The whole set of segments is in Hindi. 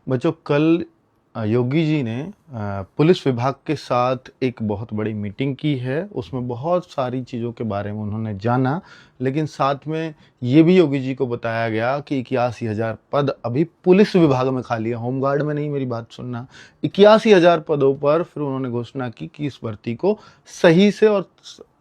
बच्चों कल योगी जी ने पुलिस विभाग के साथ एक बहुत बड़ी मीटिंग की है। उसमें बहुत सारी चीज़ों के बारे में उन्होंने जाना, लेकिन साथ में ये भी योगी जी को बताया गया कि 81,000 पद अभी पुलिस विभाग में खाली है, होमगार्ड में नहीं। मेरी बात सुनना, 81,000 पदों पर फिर उन्होंने घोषणा की कि इस भर्ती को सही से और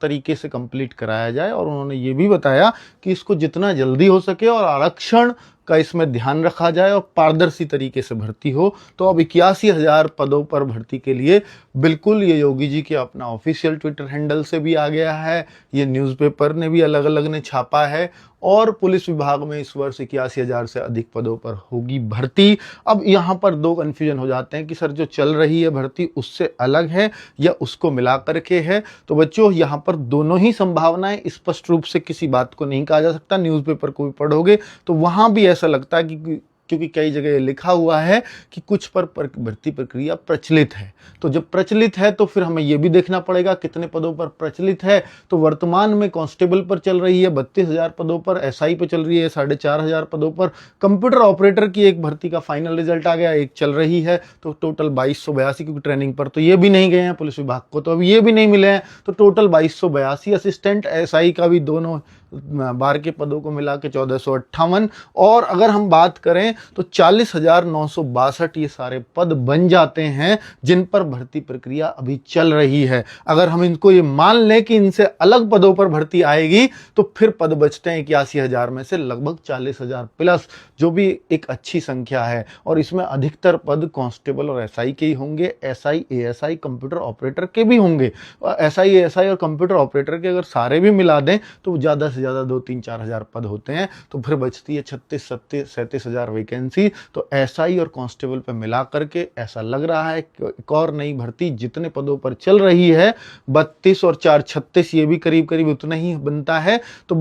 तरीके से कंप्लीट कराया जाए। और उन्होंने ये भी बताया कि इसको जितना जल्दी हो सके और आरक्षण का इसमें ध्यान रखा जाए और पारदर्शी तरीके से भर्ती हो। तो अब 81,000 पदों पर भर्ती के लिए बिल्कुल ये योगी जी के अपना ऑफिशियल ट्विटर हैंडल से भी आ गया है, ये न्यूज़पेपर ने भी अलग अलग ने छापा है। और पुलिस विभाग में इस वर्ष 81,000 से अधिक पदों पर होगी भर्ती। अब यहाँ पर दो कन्फ्यूजन हो जाते हैं कि सर जो चल रही है भर्ती उससे अलग है या उसको मिला करके है। तो बच्चों यहाँ पर दोनों ही संभावनाएं स्पष्ट रूप से किसी बात को नहीं कहा जा सकता। न्यूज़पेपर को भी पढ़ोगे तो वहां भी ऐसा लगता है कि क्योंकि कई जगह लिखा हुआ है कि कुछ पर भर्ती प्रक्रिया प्रचलित है। तो जब प्रचलित है तो फिर हमें यह भी देखना पड़ेगा कितने पदों पर प्रचलित है। तो वर्तमान में कांस्टेबल पर चल रही है 32,000 पदों पर, एसआई पर चल रही है 4,500 पदों पर, कंप्यूटर ऑपरेटर की एक भर्ती का फाइनल रिजल्ट आ गया, एक चल रही है, तो टोटल 2282। क्योंकि ट्रेनिंग पर तो ये भी नहीं गए हैं पुलिस विभाग को, तो अभी ये भी नहीं मिले हैं, तो टोटल 2282। असिस्टेंट एसआई का भी दोनों बार के पदों को मिला के 1458। और अगर हम बात करें तो 40,962 ये सारे पद बन जाते हैं जिन पर भर्ती प्रक्रिया अभी चल रही है। अगर हम इनको ये मान लें कि इनसे अलग पदों पर भर्ती आएगी तो फिर पद बचते हैं 81,000 में से लगभग 40,000 प्लस, जो भी एक अच्छी संख्या है। और इसमें अधिकतर पद कांस्टेबल और एसआई के ही होंगे, एसआई एएसआई कंप्यूटर ऑपरेटर के भी होंगे। एसआई एएसआई और कंप्यूटर ऑपरेटर के अगर सारे भी मिला दें तो ज़्यादा से ज़्यादा 2-3-4 हज़ार पद होते हैं। तो फिर बचती है 36-37 वैकेंसी। तो एसआई और कांस्टेबल पे मिला करके ऐसा लग रहा है कि एक और नई भर्ती जितने पदों पर चल रही है 32 और 4 36, ये भी करीब करीब उतना ही बनता है। तो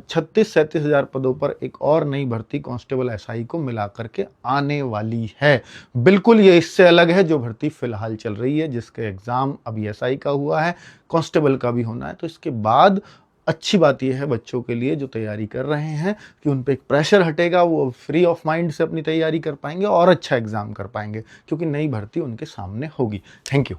36-37 हज़ार पदों पर एक और नई भर्ती कांस्टेबल एसआई को मिला करके आने वाली है। बिल्कुल ये इससे अलग है जो भर्ती फिलहाल चल रही है, जिसके एग्जाम अभी एसआई का हुआ है, कांस्टेबल का भी होना है। तो इसके बाद अच्छी बात यह है बच्चों के लिए जो तैयारी कर रहे हैं कि उन पे एक प्रेशर हटेगा, वो फ्री ऑफ माइंड से अपनी तैयारी कर पाएंगे और अच्छा एग्जाम कर पाएंगे, क्योंकि नई भर्ती उनके सामने होगी। Thank you.